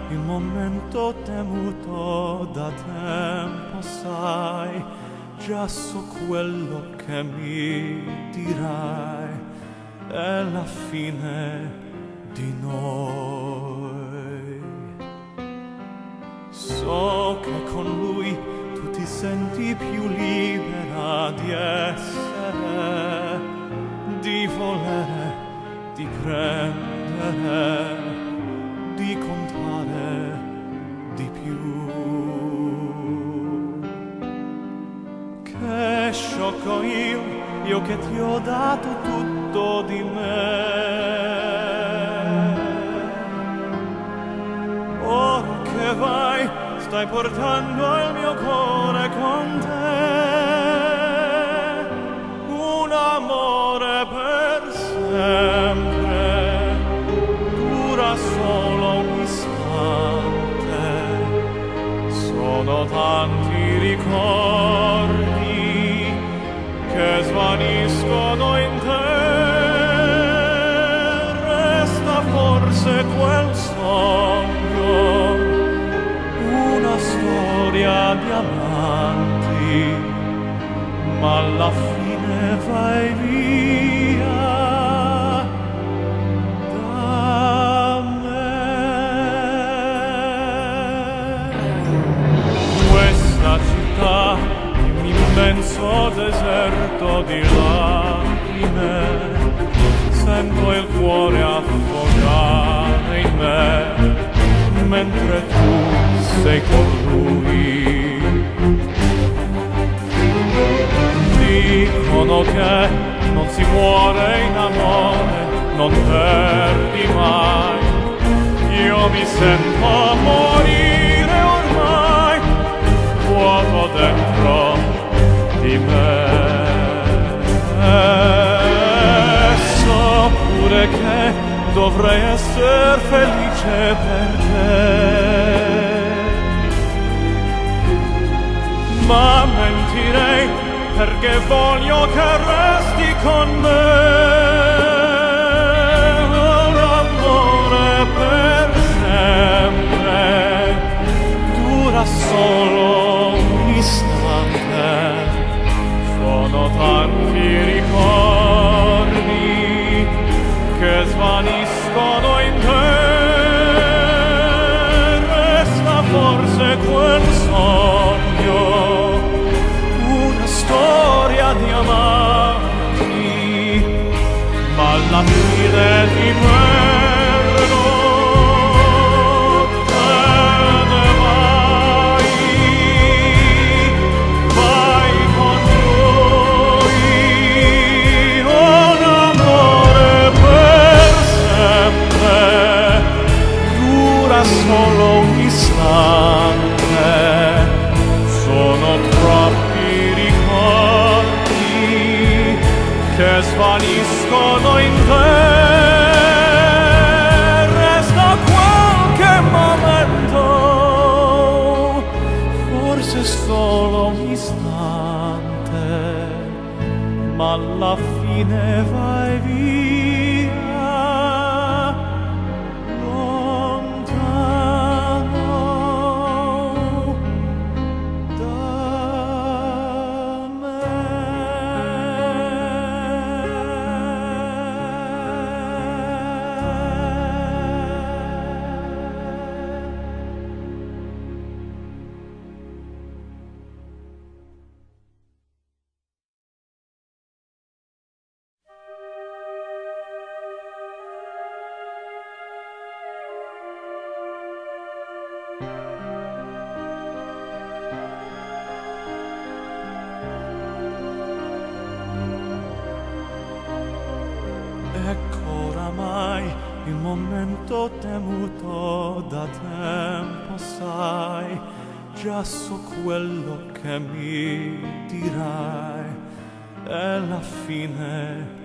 il momento temuto da tempo, sai, già so quello che mi dirai, è la fine di noi. So che con lui tu ti senti più libera di essere, di volere, di prendere, di contare di più. Che sciocco io che ti ho dato tutto di me. Ora che vai, stai portando il mio cuore con te, un amore per sempre, dura solo un istante, sono tanti ricordi che svaniscono in te, resta forse quel sogno, una storia di amanti, ma alla fine vai via da me. Questa città, un immenso deserto di lacrime, sento il cuore affogare in me, mentre tu sei con lui. Dicono che non si muore in amore, non perdi mai. Io mi sento morire ormai, vuoto dentro di me. So pure che dovrei essere felice per te, ma mentirei perché voglio che resti con me. Un amore per sempre, dura solo un istante, sono tanti ricordi che svaniscono in te, resta forse quel sogno, una storia di amanti, ma alla fine ti perdo, te ne vai, vai con lui, un amore per sempre, dura solo un istante, sono troppi ricordi che svaniscono in te, resta qualche momento, forse solo un istante, ma alla fine vai via lontano da me. Ecco oramai il momento temuto da tempo, sai, già so quello che mi dirai, è la fine